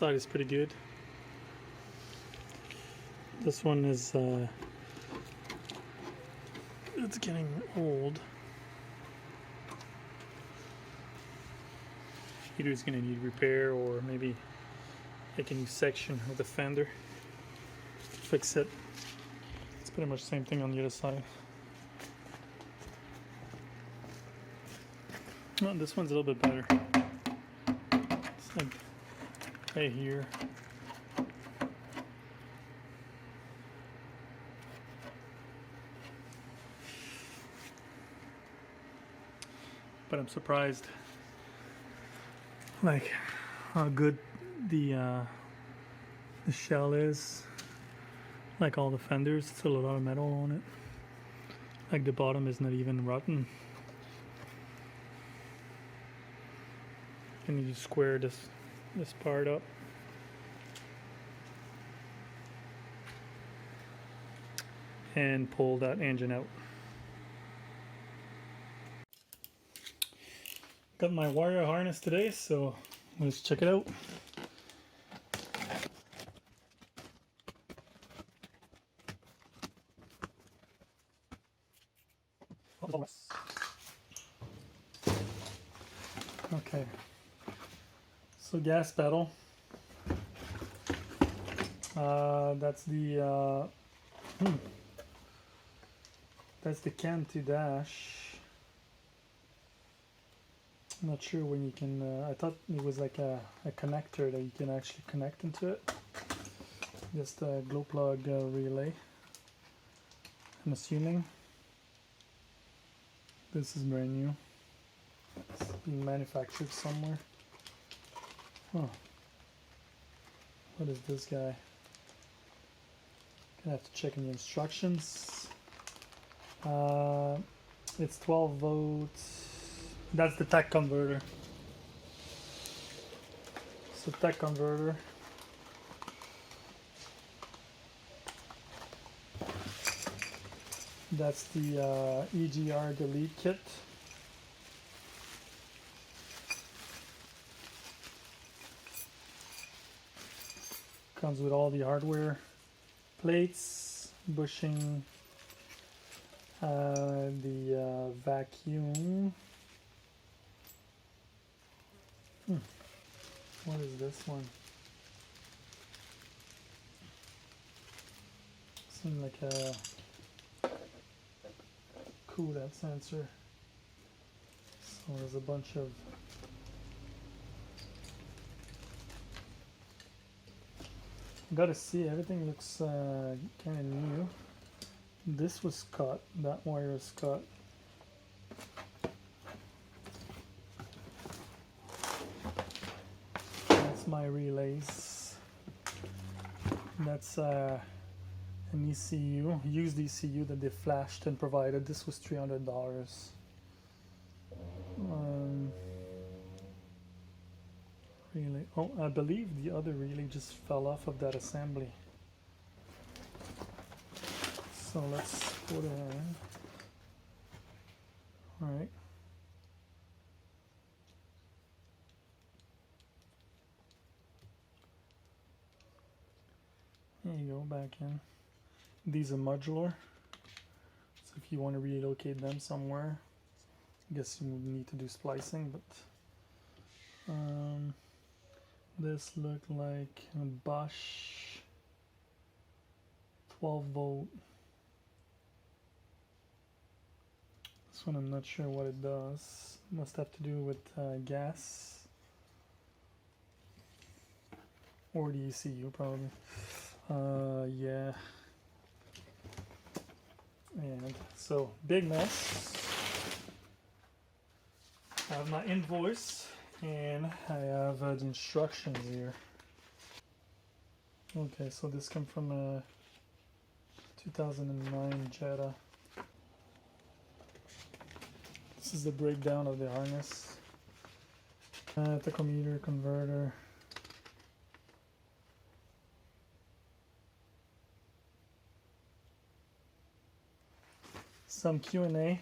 side is pretty good. This one is it's getting old. Either it's gonna need repair or maybe take a new section of the fender, fix it. It's pretty much the same thing on the other side. Oh, this one's a little bit better. It's like right here. But I'm surprised like how good the shell is. Like all the fenders, still a lot of metal on it. Like the bottom is not even rotten. And you just square this part up. And pull that engine out. Got my wire harness today, so let's check it out. Okay, so gas pedal. That's the Cantu dash. I'm not sure when you can. I thought it was like a connector that you can actually connect into it. Just a glow plug relay. I'm assuming. This is brand new. It's being manufactured somewhere. Huh. What is this guy? Gonna have to check in the instructions. It's 12 volts. That's the tech converter. So tech converter. That's the EGR delete kit. Comes with all the hardware, plates, bushing, the vacuum. What is this one? Seems like a coolant sensor. So there's a bunch of gotta see, everything looks kind of new. This was cut, that wire is cut. That's my relays. That's an ECU, used ECU that they flashed and provided. This was $300. Relay. Oh, I believe the other relay just fell off of that assembly. So let's put it in. All right. There you go, back in. These are modular. So if you want to relocate them somewhere, I guess you need to do splicing, but this looked like a Bosch 12 volt. This one I'm not sure what it does. Must have to do with gas or the ECU probably. Yeah. And so big mess. I have my invoice and I have the instructions here. Okay, so this comes from a 2009 Jetta. This is the breakdown of the harness. Tachometer, converter. Some Q&A.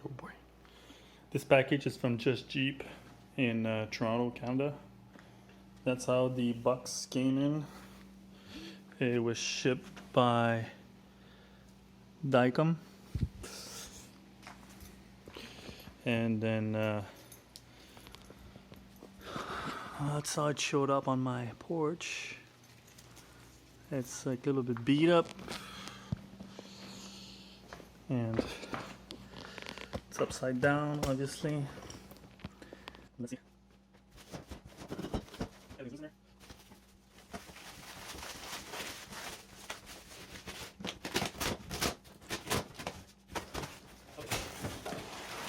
Oh boy. This package is from Just Jeep in Toronto, Canada. That's how the box came in. It was shipped by Dicom. And then that's how it showed up on my porch. It's like a little bit beat up. And it's upside down, obviously. Let's see. Everything's in there. Okay.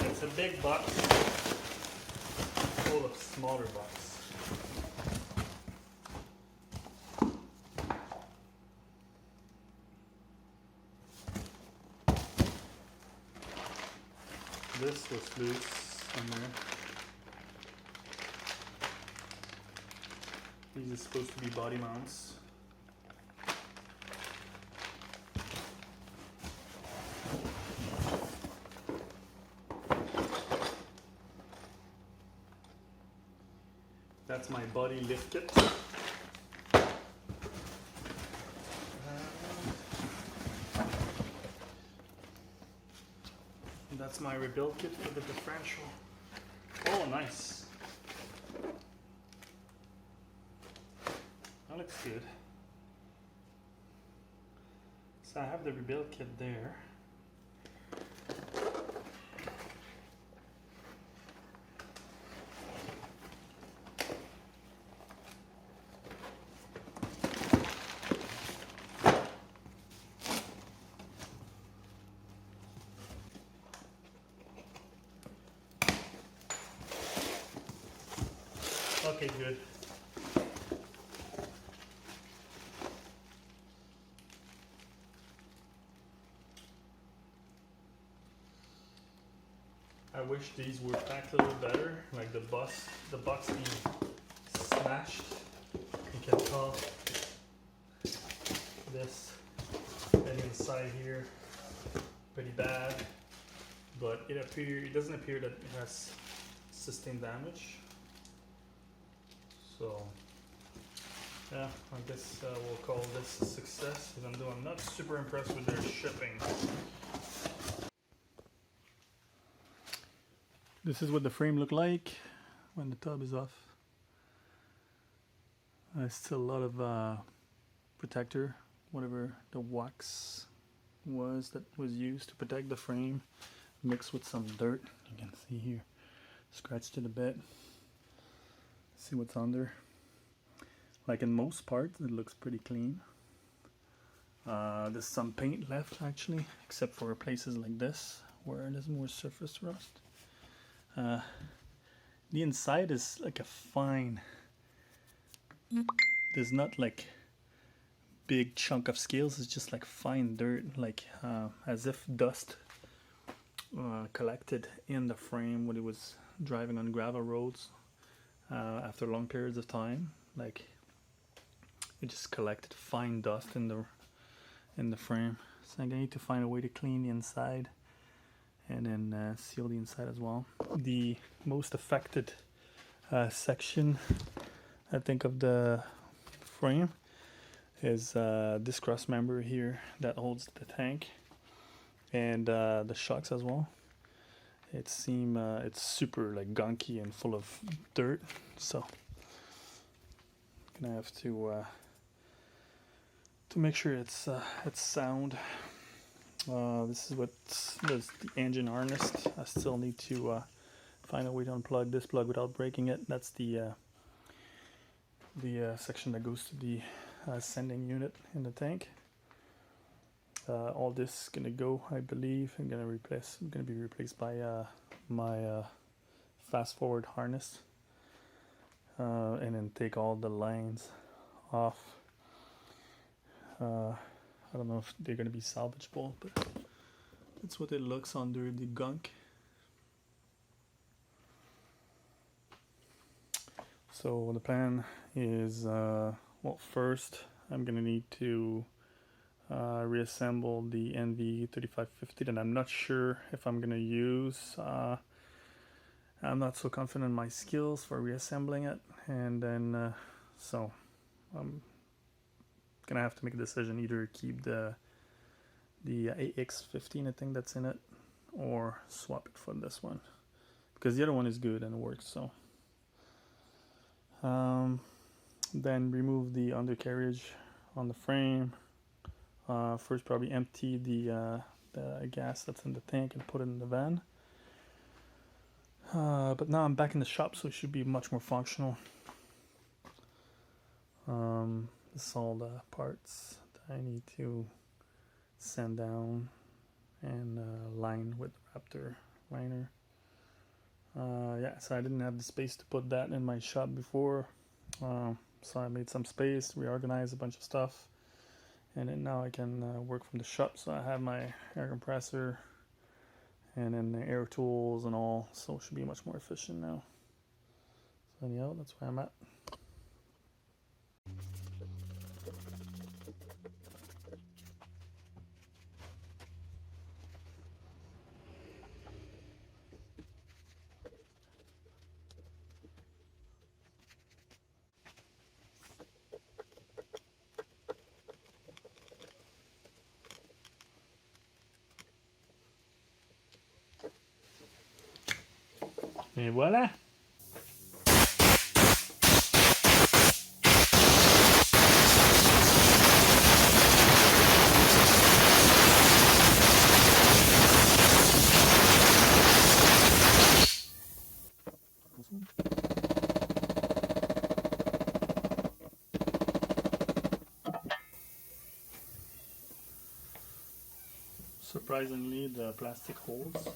It's a big box full of smaller boxes. This was loose somewhere. These are supposed to be body mounts. That's my body lift kit. That's my rebuild kit for the differential. Oh, nice. That looks good. So I have the rebuild kit there. Okay, good. I wish these were packed a little better, like the box being smashed. You can tell this and inside here pretty bad, but it doesn't appear that it has sustained damage. So yeah, I guess we'll call this a success, even though I'm not super impressed with their shipping. This is what the frame looked like when the tub is off. Still a lot of protector, whatever the wax was that was used to protect the frame, mixed with some dirt. You can see here, scratched it a bit. See what's under. Like in most parts, it looks pretty clean. There's some paint left actually, except for places like this where there's more surface rust. The inside is like a fine. There's not like big chunk of scales. It's just like fine dirt, like as if dust collected in the frame when it was driving on gravel roads after long periods of time. Like it just collected fine dust in the frame. So I need to find a way to clean the inside and then seal the inside as well. The most affected section, I think, of the frame is this cross member here that holds the tank and the shocks as well. It's super like gunky and full of dirt, so I'm gonna have to make sure it's sound. This is the engine harness. I still need to find a way to unplug this plug without breaking it. That's the section that goes to the sending unit in the tank. All this is gonna go, I believe, gonna be replaced by my fast forward harness, and then take all the lines off. I don't know if they're gonna be salvageable, but that's what it looks under the gunk. So the plan is, well, first I'm gonna need to reassemble the NV3550 that I'm not sure if I'm gonna use. I'm not so confident in my skills for reassembling it, and then so I'm gonna have to make a decision, either keep the AX15 I think that's in it, or swap it for this one, because the other one is good and it works. So then remove the undercarriage on the frame. First probably empty the gas that's in the tank and put it in the van. But now I'm back in the shop, so it should be much more functional. This is all the parts that I need to sand down and line with the Raptor liner. Yeah, so I didn't have the space to put that in my shop before, so I made some space, reorganized a bunch of stuff, and then now I can work from the shop. So I have my air compressor and then the air tools and all, so it should be much more efficient now. So anyhow, that's where I'm at. Et voilà! Surprisingly, the plastic holds.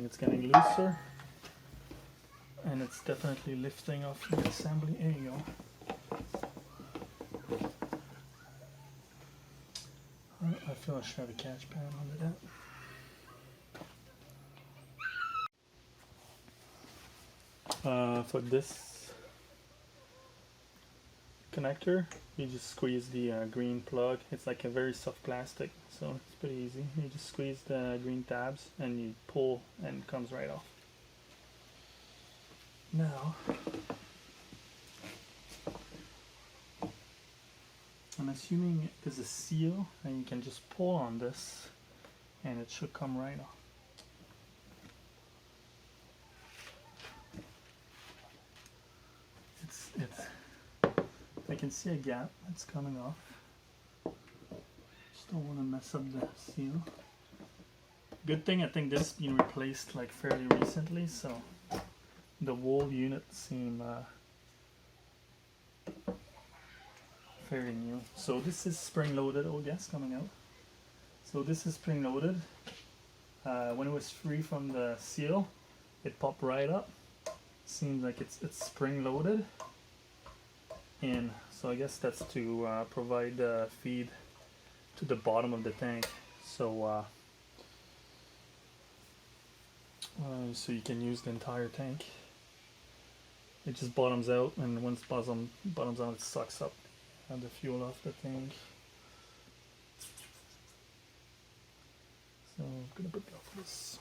It's getting looser, and it's definitely lifting off the assembly. There you go. I feel I should have a catch pan under that. For this connector, you just squeeze the green plug. It's like a very soft plastic, so it's pretty easy. You just squeeze the green tabs and you pull, and it comes right off. Now, I'm assuming there's a seal, and you can just pull on this, and it should come right off. I can see a gap that's coming off. Just don't want to mess up the seal. Good thing I think this has been replaced like fairly recently, so the whole unit seem fairly new. So this is spring loaded, oh yes, coming out. So this is spring loaded. When it was free from the seal, it popped right up. Seems like it's spring loaded. In, so I guess that's to provide feed to the bottom of the tank, so so you can use the entire tank. It just bottoms out, and once bottoms out, it sucks up the fuel off the tank. So I'm gonna put off this.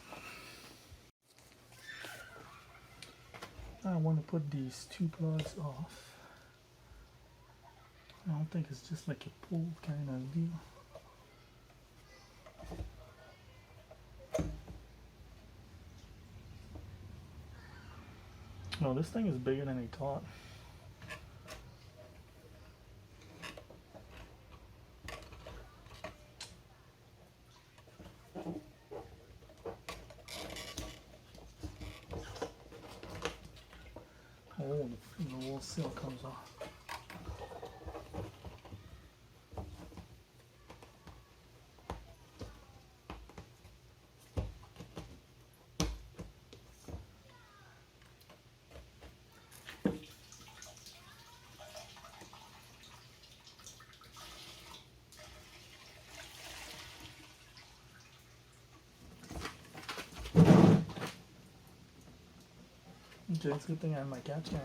I want to put these two plugs off. I don't think it's just like a pull kind of deal. No, this thing is bigger than I thought. Oh, the whole seal comes off. Okay, it's a good thing I have my catch can.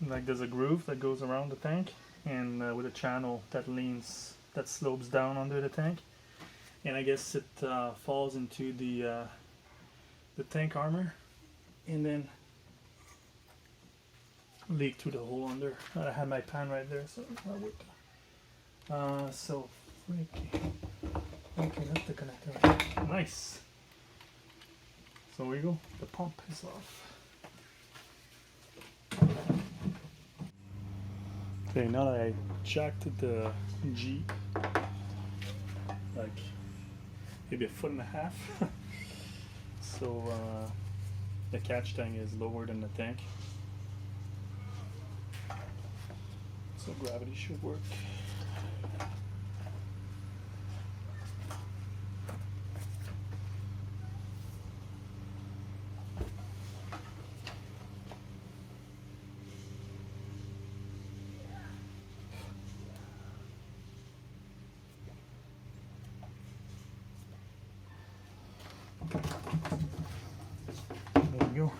Like there's a groove that goes around the tank, and with a channel that slopes down under the tank, and I guess it falls into the tank armor, and then leak through the hole under. I had my pan right there, so that would. So freaky. Okay, that's the connector. Nice. So here we go. The pump is off. Okay, now that I jacked the Jeep, like maybe 1.5 feet, so the catch tank is lower than the tank, so gravity should work. There we go.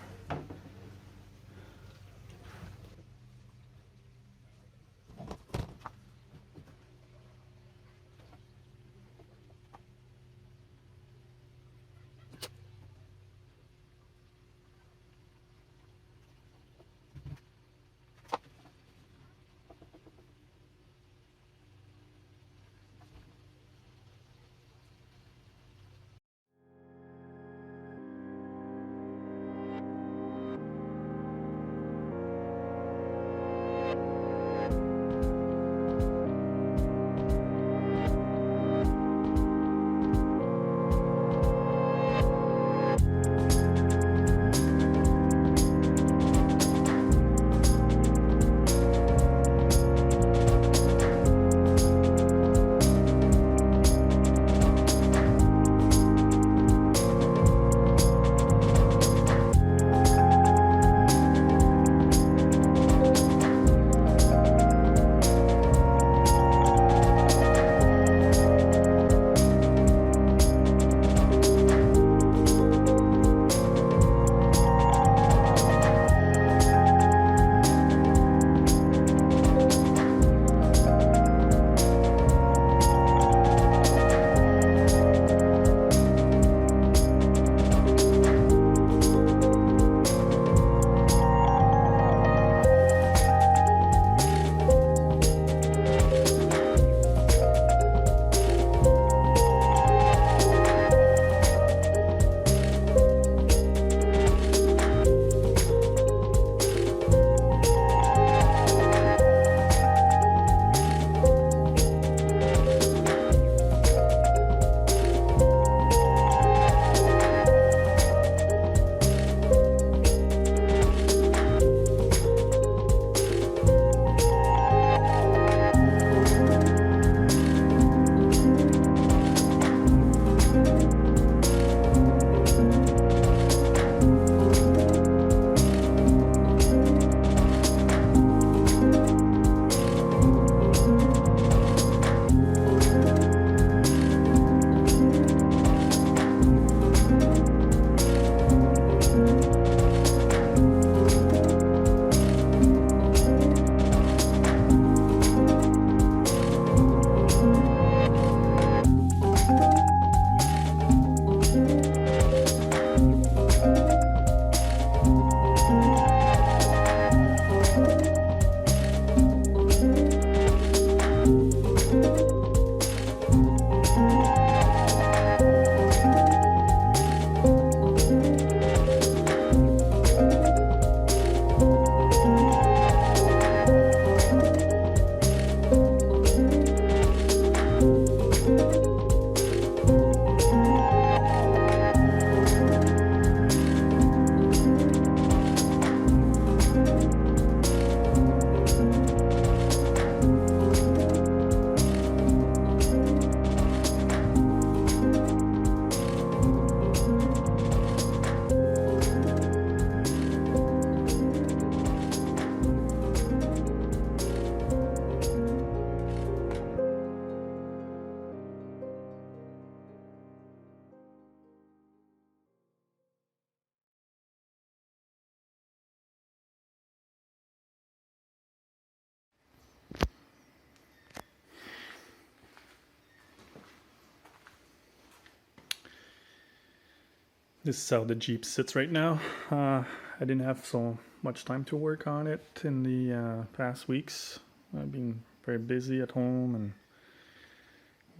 This is how the Jeep sits right now. I didn't have so much time to work on it in the past weeks. I've been very busy at home and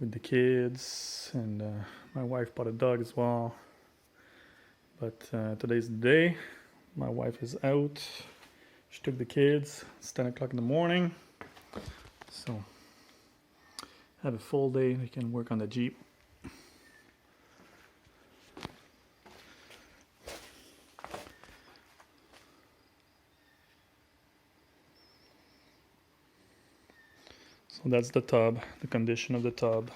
with the kids, and my wife bought a dog as well. But today's the day. My wife is out. She took the kids. It's 10 o'clock in the morning. So I have a full day. I can work on the Jeep. So that's the tub, the condition of the tub.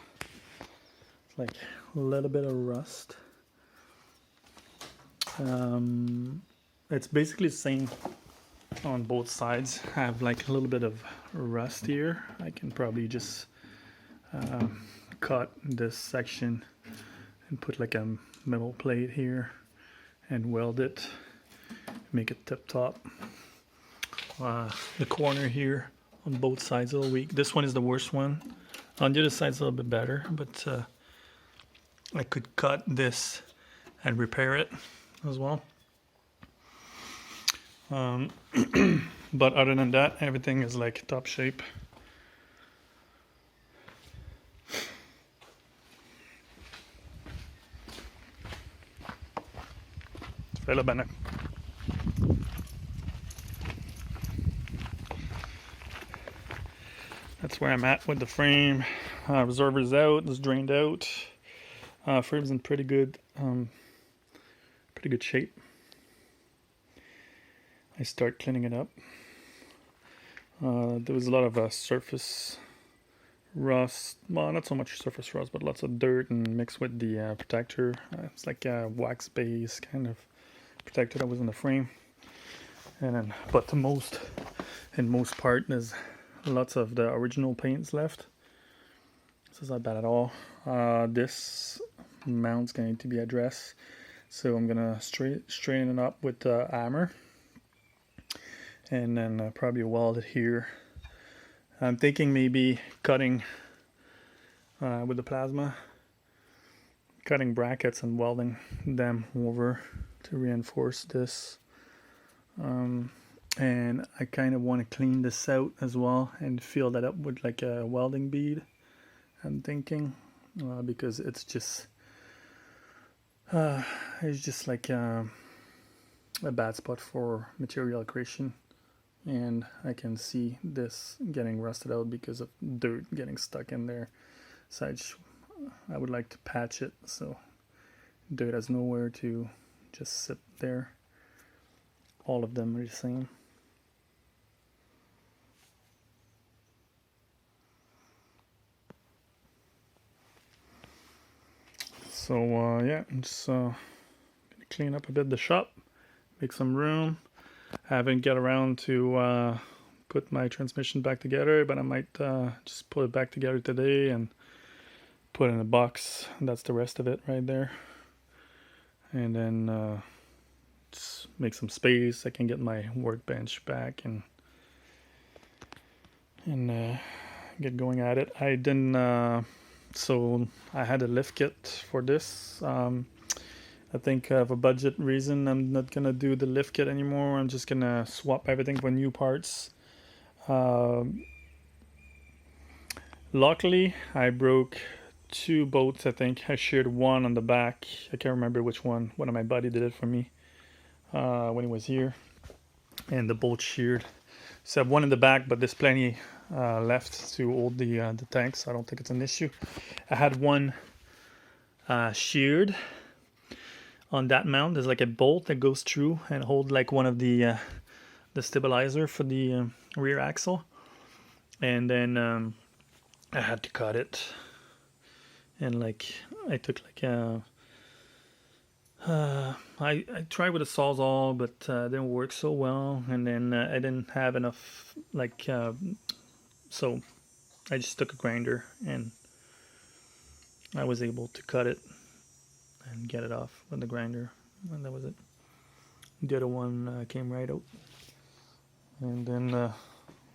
It's like a little bit of rust. It's basically the same on both sides. I have like a little bit of rust here. I can probably just cut this section and put like a metal plate here and weld it, make it tip top. The corner here on both sides a little weak. This one is the worst one. On the other side's a little bit better, but I could cut this and repair it as well. But other than that, everything is like top shape. Spela bene. That's where I'm at with the frame. Reservoir's out, it's drained out. Frame's in pretty good shape. I start cleaning it up. There was a lot of surface rust. Well, not so much surface rust, but lots of dirt and mixed with the protector. It's like a wax base kind of protector that was in the frame. And then, but the most part, there's lots of the original paints left. So it's not bad at all. This mount's going to be addressed, so I'm gonna straighten it up with the hammer, and then probably weld it here. I'm thinking maybe cutting with the plasma, cutting brackets and welding them over to reinforce this. And I kind of want to clean this out as well and fill that up with like a welding bead, I'm thinking, because it's just like a bad spot for material accretion, and I can see this getting rusted out because of dirt getting stuck in there. So I would like to patch it so dirt has nowhere to just sit there. All of them are the same. So yeah, I'm just gonna clean up a bit the shop, make some room. I haven't got around to put my transmission back together, but I might just put it back together today and put it in a box. That's the rest of it right there. And then just make some space. I can get my workbench back and get going at it. I didn't. So I had a lift kit for this. I think of a budget reason, I'm not gonna do the lift kit anymore. I'm just gonna swap everything for new parts. Luckily, I broke 2 bolts. I think I sheared one on the back. I can't remember which one. One of my buddy did it for me when he was here, and the bolt sheared. So I have one in the back, but there's plenty left to hold the tanks. So I don't think it's an issue. I had one sheared on that mount. There's like a bolt that goes through and hold like one of the stabilizer for the rear axle, and then I had to cut it, and like I took like I tried with a sawzall, but it didn't work so well, and then I didn't have enough like so I just took a grinder and I was able to cut it and get it off with the grinder, and that was it. The other one came right out, and then yeah,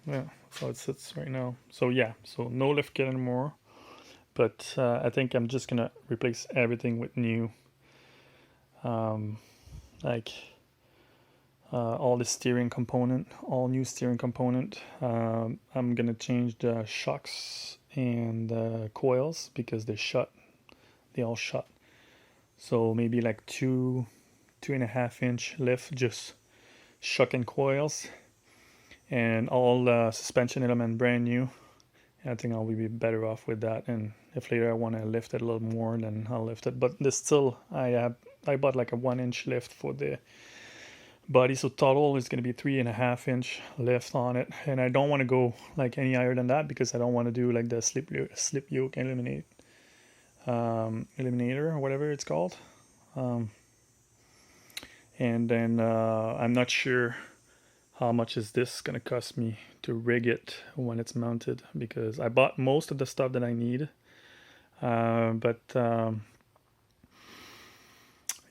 that's how it sits right now. So yeah, so no lift kit anymore, but I think I'm just gonna replace everything with new like all the steering component, all new steering component. I'm gonna change the shocks and coils because they all shut. So maybe like 2.5 inch lift, just shock and coils, and all the suspension element brand new. I think I'll be better off with that, and if later I want to lift it a little more, then I'll lift it. But this still, I bought like a 1 inch lift for the body, so total is going to be 3.5 inch lift on it, and I don't want to go like any higher than that because I don't want to do like the slip yoke eliminator or whatever it's called. And then I'm not sure how much is this gonna cost me to rig it when it's mounted, because I bought most of the stuff that I need, but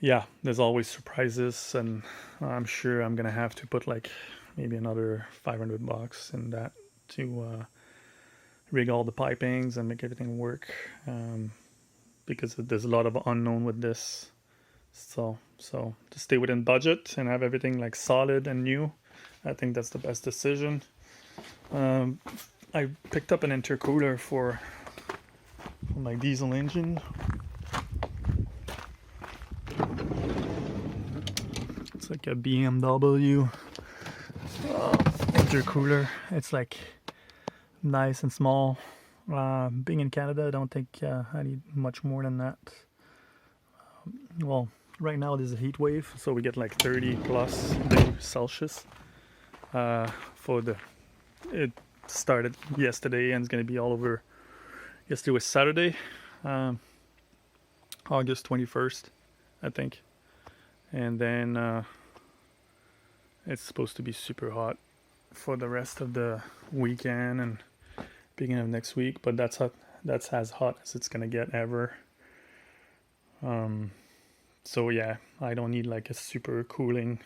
yeah, there's always surprises, and I'm sure I'm gonna have to put like maybe another $500 in that to rig all the pipings and make everything work, because there's a lot of unknown with this. So to stay within budget and have everything like solid and new, I think that's the best decision. I picked up an intercooler for my diesel engine. It's like a BMW intercooler. It's like nice and small. Being in Canada, I don't think I need much more than that. Well, right now there's a heat wave, so we get like 30 plus degrees Celsius. It started yesterday and it's gonna be all over. Yesterday was Saturday, August 21st, I think, and then it's supposed to be super hot for the rest of the weekend and beginning of next week. But that's as hot as it's gonna get ever. So yeah, I don't need like a super cooling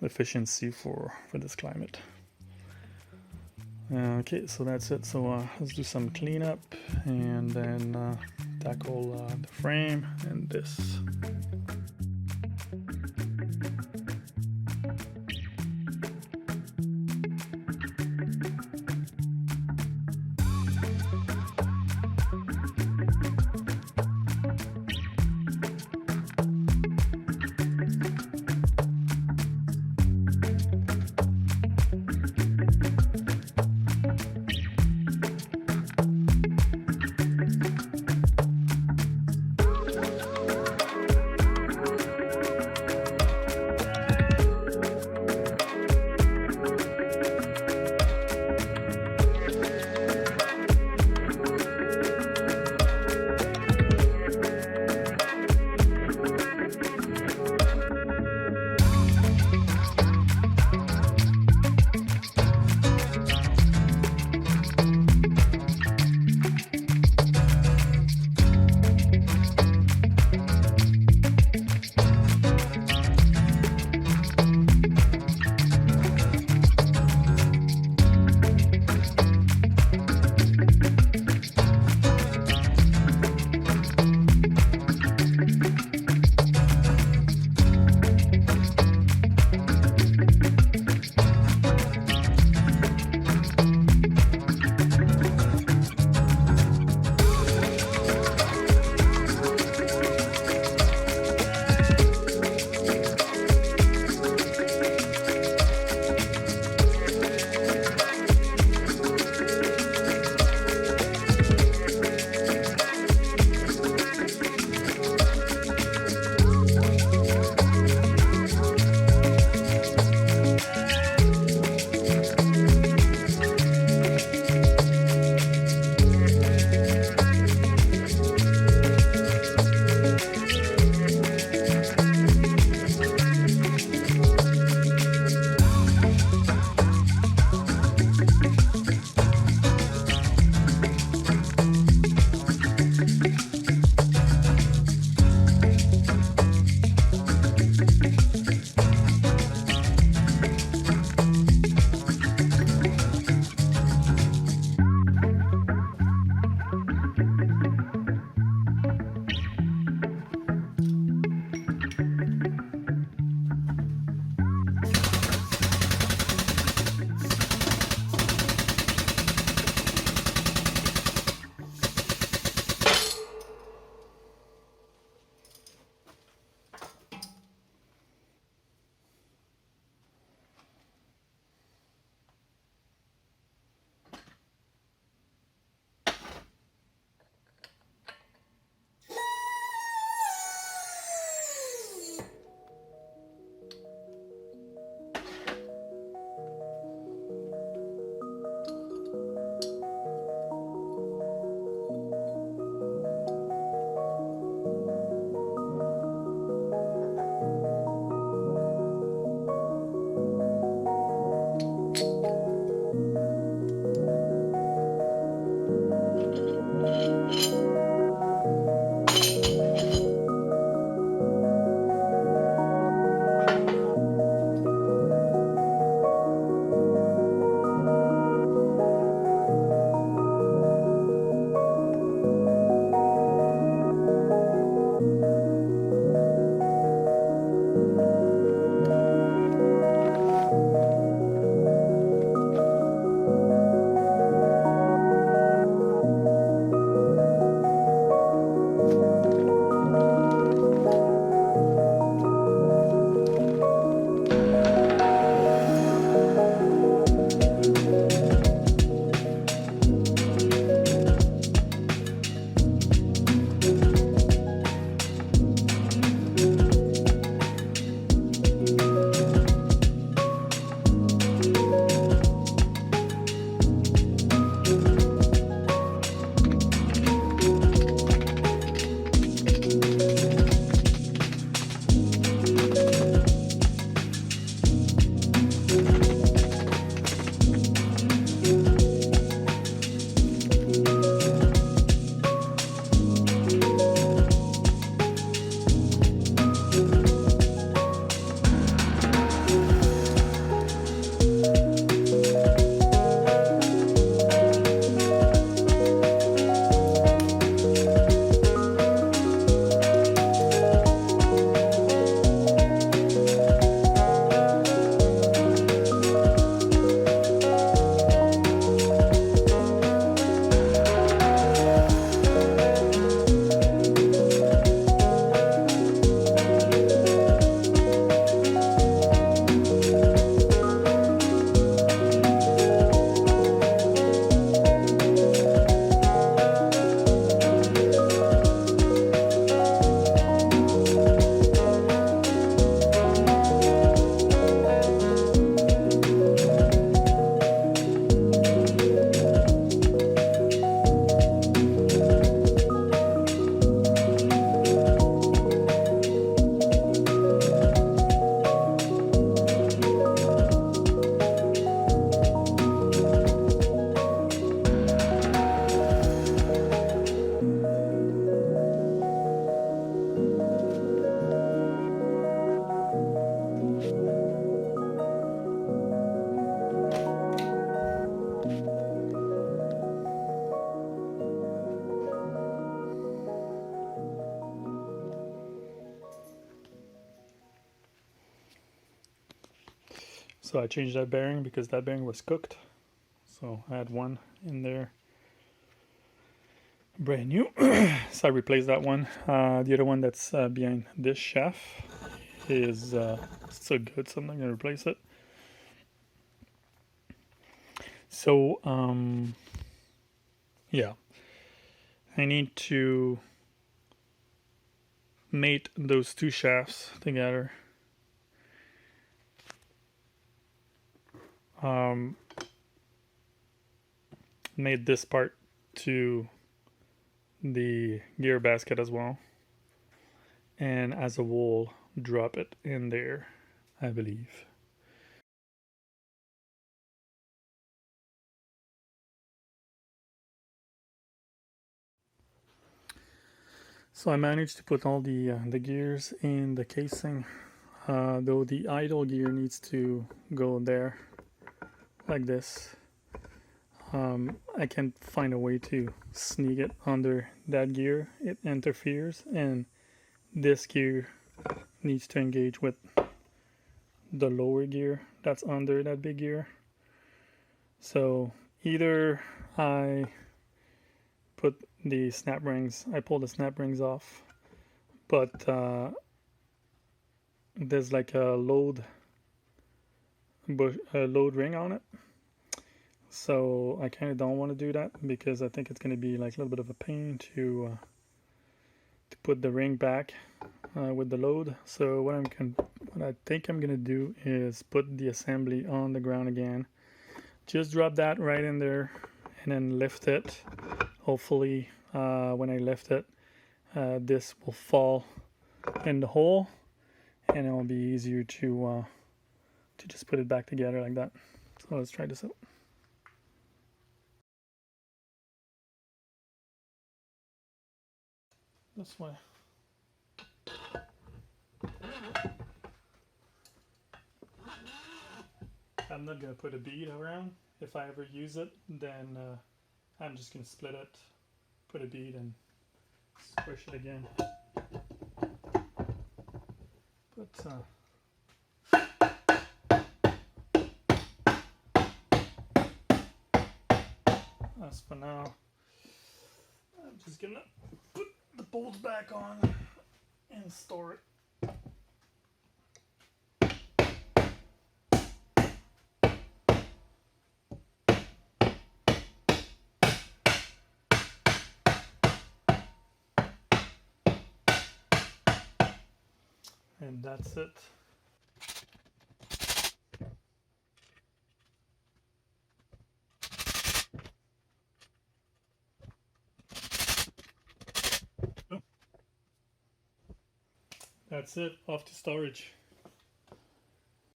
efficiency for this climate. Okay, so that's it. So let's do some cleanup and then tackle the frame and this. So I changed that bearing because that bearing was cooked. So I had one in there, brand new. So I replaced that one. The other one that's behind this shaft is still good, so I'm not gonna replace it. So yeah, I need to mate those two shafts together. Made this part to the gear basket as well, and as a wool, drop it in there, I believe. So I managed to put all the gears in the casing, though the idle gear needs to go there like this. I can't find a way to sneak it under that gear. It interferes, and this gear needs to engage with the lower gear that's under that big gear. So either I put the snap rings, I pull the snap rings off, but there's like a load ring on it. So I kind of don't want to do that because I think it's going to be like a little bit of a pain to put the ring back with the load. So what I think I'm gonna do is put the assembly on the ground again. Just drop that right in there and then lift it. Hopefully when I lift it, this will fall in the hole, and it will be easier to just put it back together like that. So let's try this out. This way. I'm not gonna put a bead around. If I ever use it, then I'm just gonna split it, put a bead, and squish it again. But as for now, I'm just gonna put the bolts back on and store it. And that's it. That's it, off to storage.